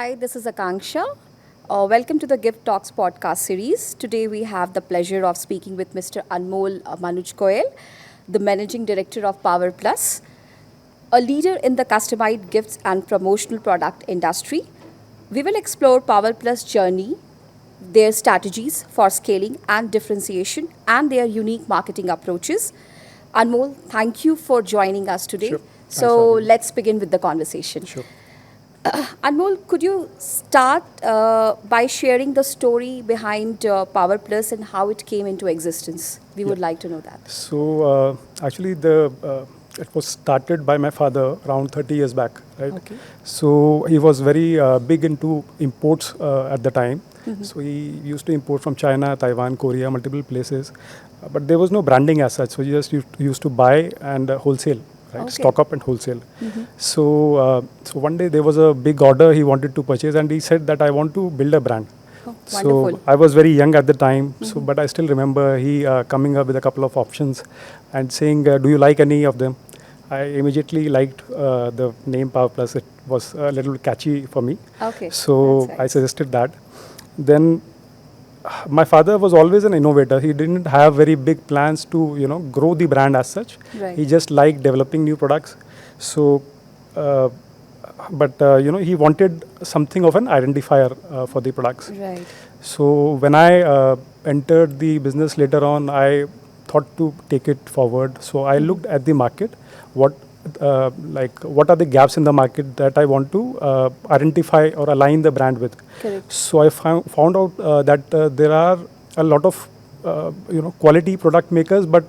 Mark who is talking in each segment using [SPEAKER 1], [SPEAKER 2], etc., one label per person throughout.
[SPEAKER 1] Hi, this is Akanksha. Welcome to the Gift Talks podcast series. Today we have the pleasure of speaking with Mr. Anmol Manuj Goel, the Managing Director of Powerplus, a leader in the customized gifts and promotional product industry. We will explore Powerplus' journey, their strategies for scaling and differentiation, and their unique marketing approaches. Anmol, thank you for joining us today.
[SPEAKER 2] Sure. Thanks
[SPEAKER 1] So
[SPEAKER 2] for having me.
[SPEAKER 1] let's begin with the conversation.
[SPEAKER 2] Sure.
[SPEAKER 1] Anmol, could you start by sharing the story behind Powerplus and how it came into existence? We would like to know that.
[SPEAKER 2] So actually, it was started by my father around 30 years back, right?
[SPEAKER 1] Okay.
[SPEAKER 2] So he was very big into imports at the time. So he used to import from China, Taiwan, Korea, multiple places, but there was no branding as such. So he just used to buy and wholesale. Right,
[SPEAKER 1] Okay.
[SPEAKER 2] stock up and wholesale. So one day there was a big order he wanted to purchase, and he said that I want to build a brand.
[SPEAKER 1] Oh,
[SPEAKER 2] So
[SPEAKER 1] wonderful.
[SPEAKER 2] I was very young at the time, so but I still remember he coming up with a couple of options and saying, "Do you like any of them?" I immediately liked the name Powerplus. It was a little catchy for me,
[SPEAKER 1] Okay.
[SPEAKER 2] so
[SPEAKER 1] That's
[SPEAKER 2] I
[SPEAKER 1] nice.
[SPEAKER 2] suggested that. Then my father was always an innovator. He didn't have very big plans to grow the brand as such.
[SPEAKER 1] Right.
[SPEAKER 2] He just liked developing new products. So, uh, but he wanted something of an identifier for the products.
[SPEAKER 1] Right.
[SPEAKER 2] So when I entered the business later on, I thought to take it forward. So I looked at the market, what what are the gaps in the market that I want to identify or align the brand with.
[SPEAKER 1] Correct.
[SPEAKER 2] So I found out that there are a lot of quality product makers, but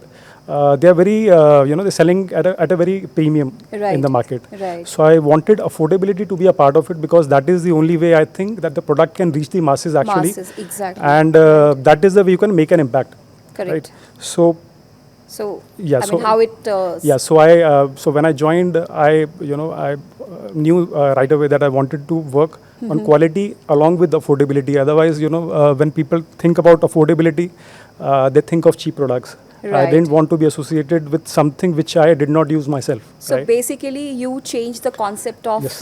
[SPEAKER 2] they are very they're selling at a very premium in the
[SPEAKER 1] Right.
[SPEAKER 2] market.
[SPEAKER 1] Right.
[SPEAKER 2] So I wanted affordability to be a part of it, because that is the only way I think that the product can reach the masses actually,
[SPEAKER 1] Masses, exactly.
[SPEAKER 2] and that is the way you can make an impact.
[SPEAKER 1] Correct.
[SPEAKER 2] Right. So
[SPEAKER 1] So,
[SPEAKER 2] yeah.
[SPEAKER 1] I
[SPEAKER 2] So
[SPEAKER 1] mean, how it.
[SPEAKER 2] yeah. So when I joined, I knew right away that I wanted to work on quality along with affordability. Otherwise, when people think about affordability, they think of cheap products. I
[SPEAKER 1] Right.
[SPEAKER 2] didn't want to be associated with something which I did not use myself.
[SPEAKER 1] So
[SPEAKER 2] right?
[SPEAKER 1] basically, you change the concept of,
[SPEAKER 2] Yes,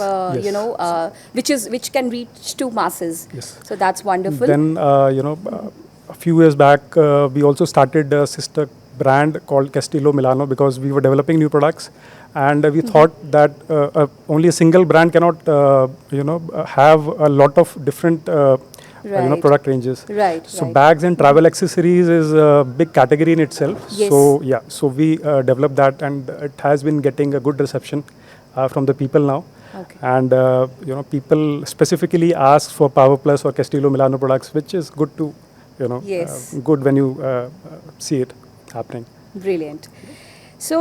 [SPEAKER 2] yes.
[SPEAKER 1] which can reach to masses.
[SPEAKER 2] Yes.
[SPEAKER 1] So that's wonderful.
[SPEAKER 2] Then a few years back, we also started a sister brand called Castillo Milano, because we were developing new products, and we thought that only a single brand cannot have a lot of different
[SPEAKER 1] Right.
[SPEAKER 2] product ranges.
[SPEAKER 1] Right.
[SPEAKER 2] So
[SPEAKER 1] Right.
[SPEAKER 2] bags and travel accessories is a big category in itself.
[SPEAKER 1] Yes.
[SPEAKER 2] So yeah, so we developed that, and it has been getting a good reception from the people now.
[SPEAKER 1] Okay.
[SPEAKER 2] And people specifically ask for Powerplus or Castillo Milano products, which is good to
[SPEAKER 1] Yes.
[SPEAKER 2] good when you see it happening.
[SPEAKER 1] Brilliant. So,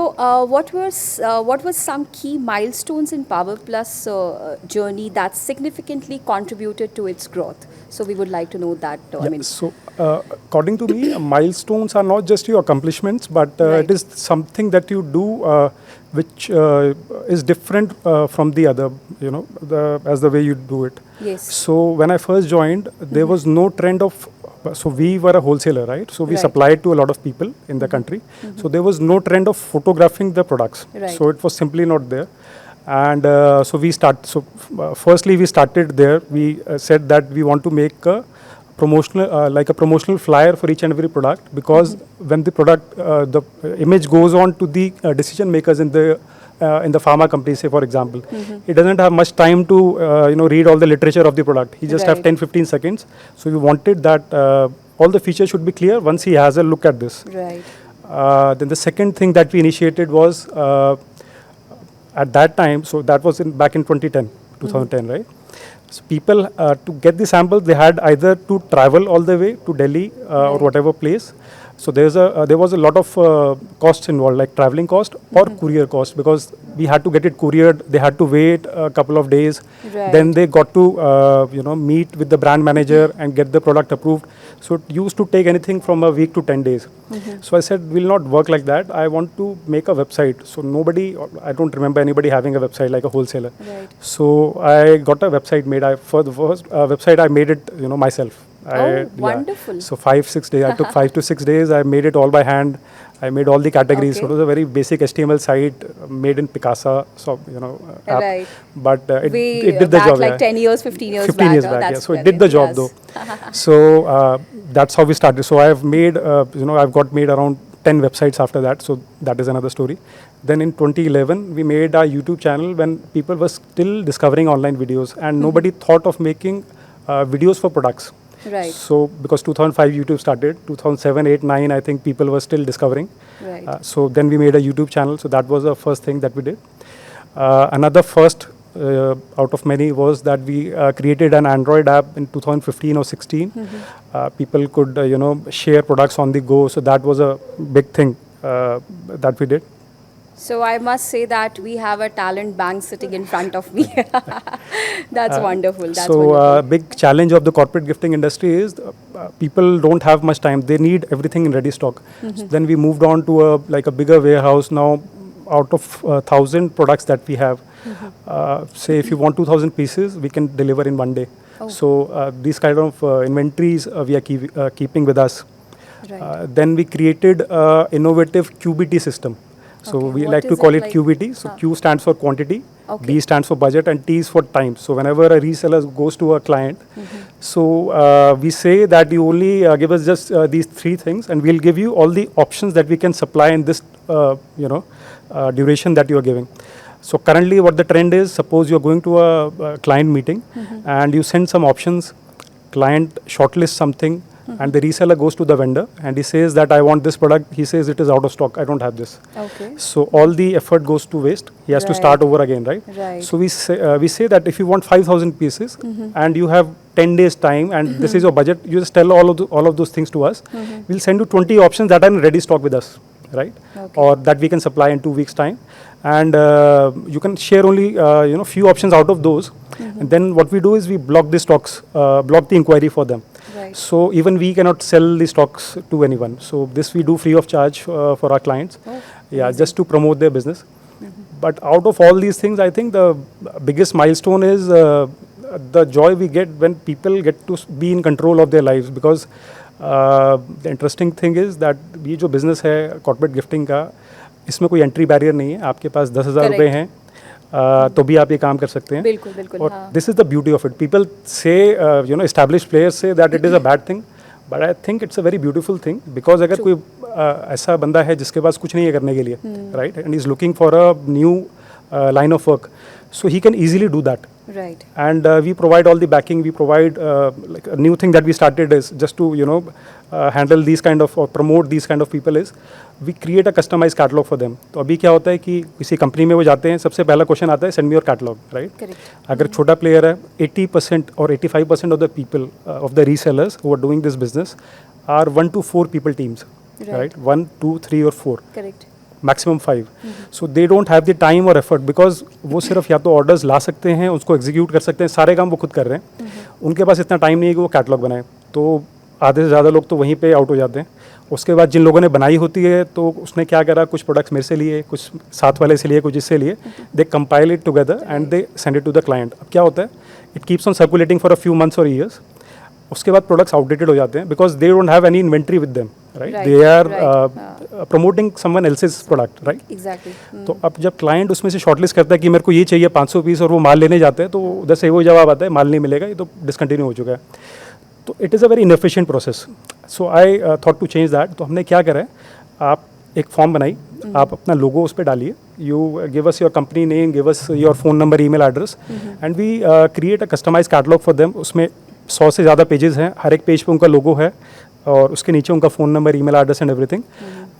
[SPEAKER 1] what was some key milestones in Powerplus journey that significantly contributed to its growth? So, we would like to know that. I mean,
[SPEAKER 2] So, according to me, milestones are not just your accomplishments, but
[SPEAKER 1] Right.
[SPEAKER 2] it is something that you do which is different from the other, as the way you do it.
[SPEAKER 1] yes.
[SPEAKER 2] So, when I first joined, there was no trend of. So we were a wholesaler, right? So we
[SPEAKER 1] Right.
[SPEAKER 2] supplied to a lot of people in the country. So there was no trend of photographing the products.
[SPEAKER 1] Right.
[SPEAKER 2] So it was simply not there. And so we start. So firstly, we started there. We said that we want to make a promotional, like a promotional flyer for each and every product, because when the product, the image goes on to the decision makers in the pharma company, say for example, he doesn't have much time to read all the literature of the product. He just have
[SPEAKER 1] Right.
[SPEAKER 2] 10-15 seconds. So we wanted that all the features should be clear once he has a look at this.
[SPEAKER 1] Right.
[SPEAKER 2] Then the second thing that we initiated was at that time, so that was back in 2010, right? So people, to get the samples, they had either to travel all the way to Delhi or whatever place. So there was a lot of costs involved, like traveling cost or courier cost, because we had to get it couriered. They had to wait a couple of days.
[SPEAKER 1] Right.
[SPEAKER 2] Then they got to meet with the brand manager and get the product approved. So it used to take anything from a week to 10 days. So I said, we'll not work like that. I want to make a website. So I don't remember anybody having a website like a wholesaler.
[SPEAKER 1] Right.
[SPEAKER 2] So I got a website made. For the first website, I made it myself.
[SPEAKER 1] Oh, wonderful.
[SPEAKER 2] So 5-6 days. I took 5 to 6 days. I made it all by hand. I made all the categories. So
[SPEAKER 1] Okay.
[SPEAKER 2] it was a very basic HTML site made in Picasa, so app.
[SPEAKER 1] Right.
[SPEAKER 2] But it
[SPEAKER 1] Way
[SPEAKER 2] did the
[SPEAKER 1] back,
[SPEAKER 2] job.
[SPEAKER 1] like
[SPEAKER 2] Yeah.
[SPEAKER 1] 10 years, 15 years
[SPEAKER 2] 15
[SPEAKER 1] back.
[SPEAKER 2] years
[SPEAKER 1] Oh,
[SPEAKER 2] back. Yeah.
[SPEAKER 1] that's
[SPEAKER 2] So it did
[SPEAKER 1] brilliant.
[SPEAKER 2] the job though.
[SPEAKER 1] Yes.
[SPEAKER 2] So that's how we started. So I've made, I've got made around 10 websites after that. So that is another story. Then in 2011, we made our YouTube channel when people were still discovering online videos and nobody thought of making videos for products.
[SPEAKER 1] Right.
[SPEAKER 2] So because 2005 YouTube started, 2007, 8, 9, I think people were still discovering.
[SPEAKER 1] Right.
[SPEAKER 2] So then we made a YouTube channel. So that was the first thing that we did. Another first out of many was that we created an Android app in 2015 or 16. People could, share products on the go. So that was a big thing that we did.
[SPEAKER 1] So I must say that we have a talent bank sitting in front of me. That's wonderful. That's
[SPEAKER 2] So
[SPEAKER 1] wonderful.
[SPEAKER 2] big challenge of the corporate gifting industry is people don't have much time. They need everything in ready stock. So then we moved on to a bigger warehouse. Now out of 1,000 products that we have, say if you want 2,000 pieces, we can deliver in one day.
[SPEAKER 1] Oh.
[SPEAKER 2] So these kind of inventories we are keeping with us.
[SPEAKER 1] Right.
[SPEAKER 2] Then we created innovative QBT system. So
[SPEAKER 1] Okay.
[SPEAKER 2] we
[SPEAKER 1] What
[SPEAKER 2] like to
[SPEAKER 1] is
[SPEAKER 2] call
[SPEAKER 1] it
[SPEAKER 2] it
[SPEAKER 1] like?
[SPEAKER 2] QBT. So Q stands for quantity,
[SPEAKER 1] Okay.
[SPEAKER 2] B stands for budget, and T is for time. So whenever a reseller goes to a client, so we say that you only give us just these three things, and we'll give you all the options that we can supply in this, duration that you are giving. So currently, what the trend is, suppose you're going to a client meeting, and you send some options, client shortlists something, and the reseller goes to the vendor and he says that I want this product. He says it is out of stock. I don't have this.
[SPEAKER 1] Okay.
[SPEAKER 2] So all the effort goes to waste. He has to start
[SPEAKER 1] Right.
[SPEAKER 2] over again, right?
[SPEAKER 1] Right.
[SPEAKER 2] So we say that if you want 5,000 pieces and you have 10 days time and this is your budget, you just tell all of those things to us. We'll send you 20 options that are in ready stock with us, right?
[SPEAKER 1] Okay.
[SPEAKER 2] Or that we can supply in 2 weeks time, and you can share only few options out of those. And then what we do is we block the stocks, block the inquiry for them.
[SPEAKER 1] Right.
[SPEAKER 2] So even we cannot sell the stocks to anyone. So this we do free of charge for our clients.
[SPEAKER 1] Oh,
[SPEAKER 2] Yeah, just to promote their business. But out of all these things, I think the biggest milestone is the joy we get when people get to be in control of their lives. Because the interesting thing is that ये जो business है corporate gifting का, इसमें कोई entry barrier नहीं है. आपके पास 10,000 रुपए हैं, तो भी आप ये काम कर सकते हैं.
[SPEAKER 1] बिल्कुल बिल्कुल.
[SPEAKER 2] और
[SPEAKER 1] हाँ.
[SPEAKER 2] this is the beauty of it. People say, established players say that it is a bad thing, but I think it's a very beautiful thing because अगर कोई ऐसा बंदा है जिसके पास कुछ नहीं है करने के लिए, right, and he's looking for a new line of work, so he can easily do that.
[SPEAKER 1] Right.
[SPEAKER 2] And we provide all the backing. We provide like a new thing that we started is just to handle these kind of or promote these kind of people is we create a customized catalog for them. तो अभी क्या होता है कि किसी company में वो जाते हैं, सबसे पहला क्वेश्चन आता है send me your catalogue, right?
[SPEAKER 1] Correct.
[SPEAKER 2] अगर छोटा प्लेयर है 80% और 85% of the people of the resellers who are doing this business are 1 to 4 people teams, right? 1, 2, 3 or 4.
[SPEAKER 1] Correct.
[SPEAKER 2] Maximum 5. So they don't have the time और effort because वो सिर्फ या तो orders ला सकते हैं, उसको एग्जीक्यूट कर सकते हैं, सारे काम वो खुद कर रहे हैं. उनके पास इतना टाइम नहीं है कि वो कैटलॉग बनाए. तो आधे से ज़्यादा लोग तो वहीं पे आउट हो जाते हैं. उसके बाद जिन लोगों ने बनाई होती है तो उसने क्या करा, कुछ प्रोडक्ट्स मेरे से लिए, कुछ साथ वाले से लिए, कुछ इससे लिए. They compile it together and they send it to the client. अब क्या होता है, it keeps on circulating for a few months और ईयर्स. उसके बाद प्रोडक्ट्स आउटडेटेड हो जाते हैं because they don't have any inventory with them, right? They are promoting someone else's product, right?
[SPEAKER 1] Exactly.
[SPEAKER 2] तो अब जब क्लाइंट उसमें से शॉर्टलिस्ट करता है कि मेरे को ये चाहिए 500 पीस और वो माल लेने जाते हैं, तो उधर से वो जवाब आता है माल नहीं मिलेगा, ये तो डिसकंटिन्यू हो चुका है. तो it is a very inefficient process. So I thought to change that. तो हमने क्या करा है, आप एक फॉर्म बनाई, आप अपना लोगो उस पर डालिए, you give us your company name, give us your phone number, email address, and we create a customize catalog for them. उसमें 100 से ज़्यादा पेजेस हैं, हर एक पेज पे उनका लोगो है और उसके नीचे उनका phone number, email address and everything,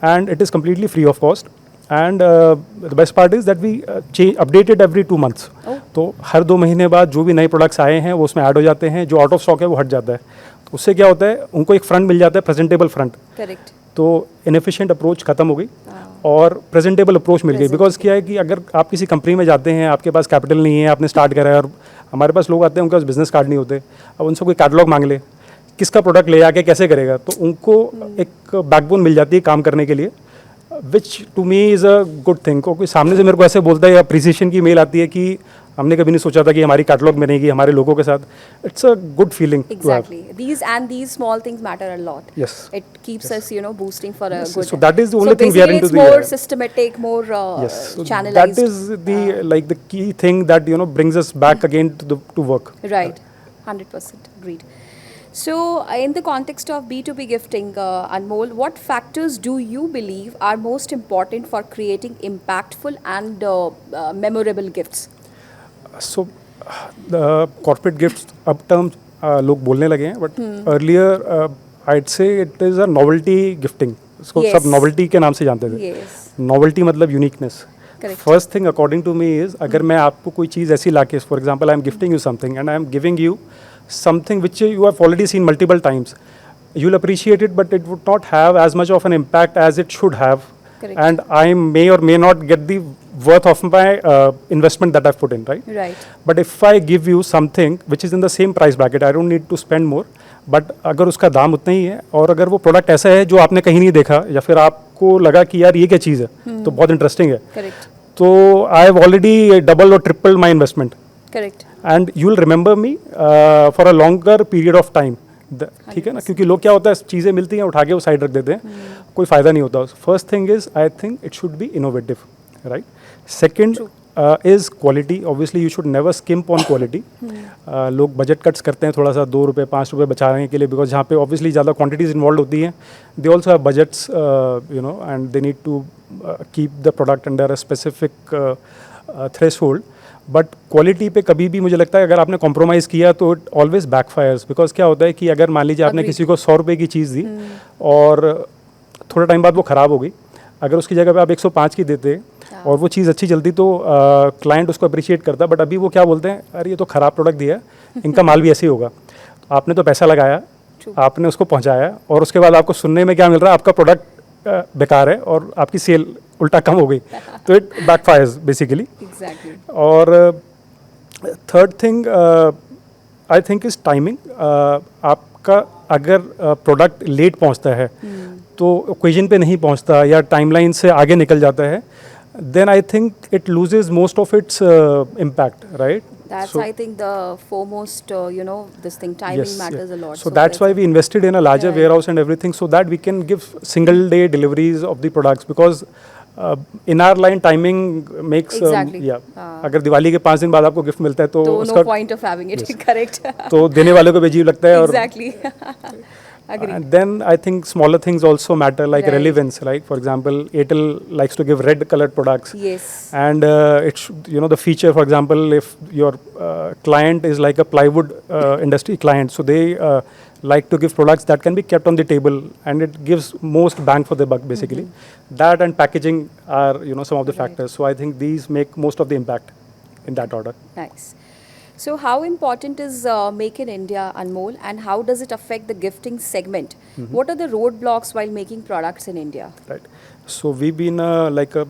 [SPEAKER 2] and it is completely free of cost. And the best part is that we update it every 2 months. तो हर 2 महीने बाद जो भी नए प्रोडक्ट्स आए हैं वो उसमें ऐड हो जाते हैं, जो आउट ऑफ स्टॉक है वो हट जाता है. तो उससे क्या होता है, उनको एक फ्रंट मिल जाता है, प्रेजेंटेबल फ्रंट.
[SPEAKER 1] Correct.
[SPEAKER 2] तो इनएफिशिएंट अप्रोच खत्म हो गई और प्रेजेंटेबल अप्रोच मिल गई. बिकॉज क्या है कि अगर आप किसी कंपनी में जाते हैं, आपके पास कैपिटल नहीं है, आपने स्टार्ट करा है, और हमारे पास लोग आते हैं उनके पास बिजनेस कार्ड नहीं होते, अब उनसे कोई कैटलॉग मांग ले, किसका प्रोडक्ट ले आके कैसे करेगा, तो उनको एक बैकबोन मिल जाती है काम करने के लिए, which to me is a good thing. क्योंकि सामने से मेरे को ऐसे बोलता है या अप्रिसिएशन की मेल आती है कि हमने कभी नहीं सोचा था कि हमारी कैटलॉग बनेगी हमारे लोगों के साथ. It's a good feeling to have.
[SPEAKER 1] Exactly. These small things matter a lot.
[SPEAKER 2] Yes.
[SPEAKER 1] It keeps
[SPEAKER 2] Yes.
[SPEAKER 1] us, boosting for a
[SPEAKER 2] Yes,
[SPEAKER 1] good.
[SPEAKER 2] so that is the only
[SPEAKER 1] So
[SPEAKER 2] thing we are
[SPEAKER 1] basically,
[SPEAKER 2] into
[SPEAKER 1] it's
[SPEAKER 2] the
[SPEAKER 1] more systematic, more
[SPEAKER 2] yes, so
[SPEAKER 1] channelized.
[SPEAKER 2] that is the like the key thing that brings us back again to work.
[SPEAKER 1] Right. 100% agreed. So, in the context of B2B gifting, Anmol, what factors do you believe are most important for creating impactful and memorable gifts?
[SPEAKER 2] So the corporate gifts अब terms लोग बोलने लगे हैं but earlier I'd say it is a novelty gifting. इसको सब
[SPEAKER 1] Yes.
[SPEAKER 2] novelty के नाम से जानते थे.
[SPEAKER 1] Yes.
[SPEAKER 2] Novelty मतलब uniqueness.
[SPEAKER 1] Correct.
[SPEAKER 2] First thing according to me is अगर मैं आपको कोई चीज़ ऐसी लाके for example I am gifting you something and I am giving you something which you have already seen multiple times, you'll appreciate it but it would not have as much of an impact as it should have.
[SPEAKER 1] Correct.
[SPEAKER 2] And I may or may not get the worth of my investment that I've put in, right?
[SPEAKER 1] Right.
[SPEAKER 2] But if I give you something which is in the same price bracket, I don't need to spend more. But अगर उसका दाम उतना ही है और अगर वो product ऐसा है जो आपने कहीं नहीं देखा या फिर आपको लगा कि यार ये क्या चीज़ है तो बहुत इंटरेस्टिंग है.
[SPEAKER 1] Correct.
[SPEAKER 2] तो आई हैव ऑलरेडी डबल और triple my investment
[SPEAKER 1] Correct.
[SPEAKER 2] And you will remember me for a longer period of time. ठीक है ना, क्योंकि लोग क्या होता है चीज़ें मिलती हैं उठा के वो साइड रख देते हैं, कोई फ़ायदा नहीं होता. First thing is I think it should be innovative, right. Second is quality. Obviously you should never skimp on quality. लोग बजट कट्स करते हैं थोड़ा सा, ₹2 ₹5 बचाने के लिए, बिकॉज जहाँ पे ऑब्वियसली ज़्यादा क्वांटिटीज इन्वॉल्व होती हैं. They also have budgets and they need to keep the product under a specific threshold. But quality पे कभी भी मुझे लगता है अगर आपने कॉम्प्रोमाइज़ किया तो इट ऑलवेज बैकफायर्स. बिकॉज क्या होता है कि अगर मान लीजिए आपने किसी को ₹100 की चीज़ दी और थोड़ा टाइम बाद वो ख़राब हो गई, अगर उसकी जगह पे आप 105 की देते और वो चीज़ अच्छी चलती तो क्लाइंट उसको अप्रिशिएट करता. बट अभी वो क्या बोलते हैं, अरे ये तो ख़राब प्रोडक्ट दिया है, इनका माल भी ऐसे ही होगा. आपने तो पैसा लगाया, आपने उसको पहुंचाया और उसके बाद आपको सुनने में क्या मिल रहा है, आपका प्रोडक्ट बेकार है और आपकी सेल उल्टा कम हो गई. तो इट बैकफायर्स बेसिकली.
[SPEAKER 1] Exactly.
[SPEAKER 2] और third thing I think is timing. आपका अगर प्रोडक्ट लेट पहुंचता है तो ओकेजन पे नहीं पहुंचता या टाइमलाइन से आगे निकल जाता है, then I think it loses most of its impact, right?
[SPEAKER 1] That's, I think, the foremost, this thing, timing matters a lot.
[SPEAKER 2] So that's why we invested in a larger
[SPEAKER 1] Right.
[SPEAKER 2] warehouse and everything, so that we can give single day deliveries of the products, because in our line timing makes
[SPEAKER 1] Exactly.
[SPEAKER 2] अगर दिवाली के 5 दिन बाद आपको gift मिलता है तो
[SPEAKER 1] So
[SPEAKER 2] उसका
[SPEAKER 1] no point of having it. Correct.
[SPEAKER 2] तो देने वाले को भी अजीब लगता है. और
[SPEAKER 1] Exactly. Agree.
[SPEAKER 2] And then I think smaller things also matter, like
[SPEAKER 1] Right.
[SPEAKER 2] relevance. Like for example, Airtel likes to give red colored products.
[SPEAKER 1] Yes.
[SPEAKER 2] And it should, the feature, for example, if your client is like a plywood industry client, so they like to give products that can be kept on the table, and it gives most bang for the buck basically. That and packaging are some of the factors. So I think these make most of the impact in that order.
[SPEAKER 1] Nice. So how important is Make in India, Anmol, and how does it affect the gifting segment? What are the roadblocks while making products in India?
[SPEAKER 2] Right. So we've been like a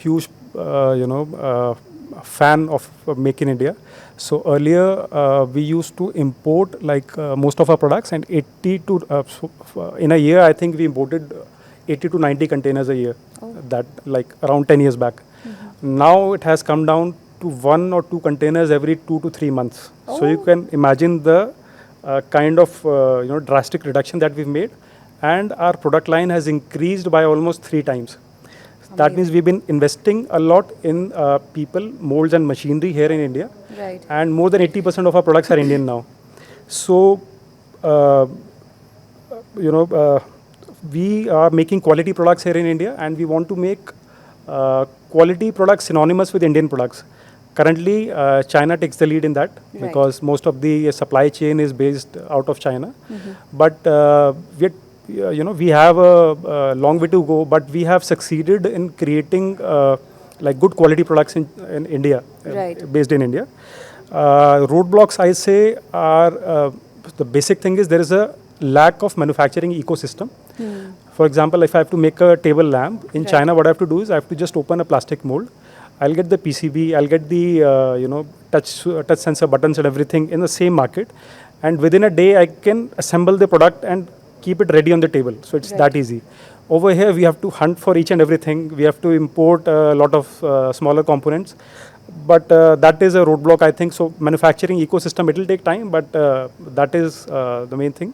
[SPEAKER 2] huge, fan of Make in India. So earlier we used to import like most of our products, and 80 to in a year I think we imported 80 to 90 containers a year. That like around 10 years back. Now it has come down to 1 or 2 containers every 2 to 3 months. So you can imagine the kind of drastic reduction that we've made, and our product line has increased by almost 3 times. That means we've been investing a lot in people, molds and machinery here in India.
[SPEAKER 1] Right.
[SPEAKER 2] And more than 80% of our products are Indian now. So, we are making quality products here in India, and we want to make quality products synonymous with Indian products. Currently, China takes the lead in that, because most of the supply chain is based out of China. But we have a long way to go, but we have succeeded in creating like good quality products in India, based in India. Roadblocks, I say, are the basic thing is there is a lack of manufacturing ecosystem. For example, if I have to make a table lamp in China, what I have to do is I have to just open a plastic mold. I'll get the PCB, I'll get the touch sensor buttons and everything in the same market, and within a day I can assemble the product and keep it ready on the table. So it's that easy. Over here, we have to hunt for each and everything. We have to import a lot of smaller components. But that is a roadblock, I think. So manufacturing ecosystem, it will take time, but that is the main thing.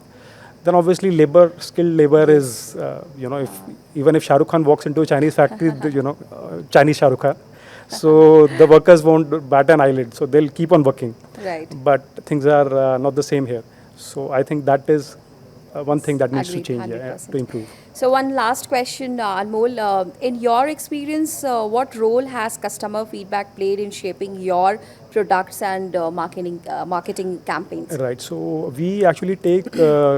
[SPEAKER 2] Then obviously labor, skilled labor is, if even if Shah Rukh Khan walks into a Chinese factory, Chinese Shah Rukh Khan. So the workers won't bat an eyelid. So they'll keep on working.
[SPEAKER 1] Right.
[SPEAKER 2] But things are not the same here. So I think that is one thing that needs to
[SPEAKER 1] Agreed,
[SPEAKER 2] change,
[SPEAKER 1] 100%.
[SPEAKER 2] to improve.
[SPEAKER 1] So one last question, Anmol. In your experience, what role has customer feedback played in shaping your products and marketing campaigns?
[SPEAKER 2] Right. So we actually take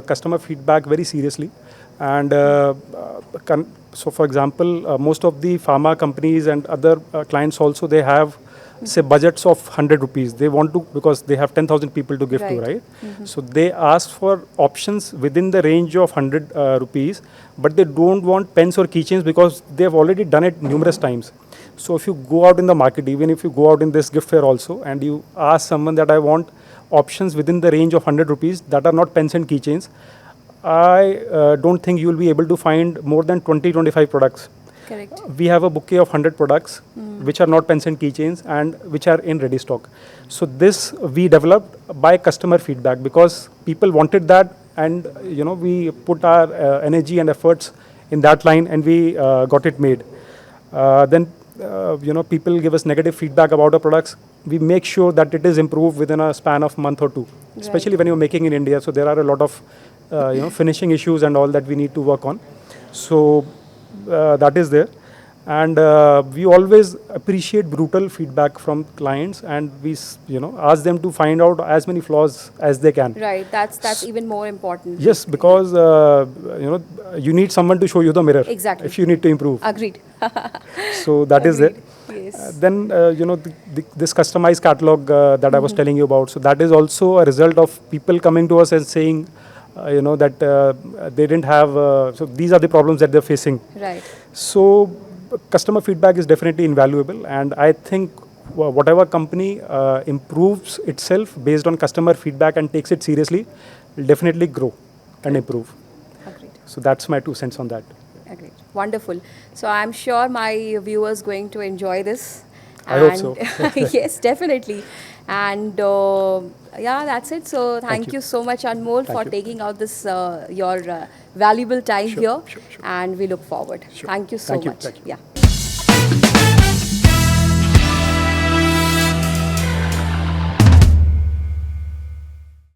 [SPEAKER 2] customer feedback very seriously, and so for example, most of the pharma companies and other clients also, they have say budgets of 100 rupees. They want to, because they have 10,000 people to give to,
[SPEAKER 1] Right.
[SPEAKER 2] right? So they ask for options within the range of 100 rupees, but they don't want pens or keychains because they have already done it numerous times. So if you go out in the market, even if you go out in this gift fair also, and you ask someone that I want options within the range of 100 rupees that are not pens and keychains, I don't think you will be able to find more than 20-25 products.
[SPEAKER 1] Correct.
[SPEAKER 2] We have a bouquet of 100 products which are not pens and keychains and which are in ready stock. So this we developed by customer feedback because people wanted that, and we put our energy and efforts in that line, and we got it made. Then people give us negative feedback about our products. We make sure that it is improved within a span of month or two, especially when you're making in India. So there are a lot of finishing issues and all that we need to work on. So that is there, and we always appreciate brutal feedback from clients, and we ask them to find out as many flaws as they can.
[SPEAKER 1] Right. That's even more important.
[SPEAKER 2] Yes, because you need someone to show you the mirror.
[SPEAKER 1] Exactly.
[SPEAKER 2] If you need to improve.
[SPEAKER 1] Agreed.
[SPEAKER 2] So that is there.
[SPEAKER 1] Agreed. Yes.
[SPEAKER 2] Then this customized catalog that I was telling you about. So that is also a result of people coming to us and saying, that they didn't have. So these are the problems that they're facing.
[SPEAKER 1] Right.
[SPEAKER 2] So customer feedback is definitely invaluable, and I think whatever company improves itself based on customer feedback and takes it seriously will definitely grow and improve.
[SPEAKER 1] Agreed.
[SPEAKER 2] So that's my 2 cents on that.
[SPEAKER 1] Agreed. Wonderful. So I'm sure my viewers going to enjoy this.
[SPEAKER 2] I hope so.
[SPEAKER 1] Yes, definitely. And yeah, that's it. So thank you so much, Anmol, for
[SPEAKER 2] you.
[SPEAKER 1] taking out this your valuable time
[SPEAKER 2] Sure,
[SPEAKER 1] here.
[SPEAKER 2] sure.
[SPEAKER 1] And we look forward.
[SPEAKER 2] Sure.
[SPEAKER 1] Thank you so
[SPEAKER 2] Thank you,
[SPEAKER 1] much.
[SPEAKER 2] thank you.
[SPEAKER 1] Yeah.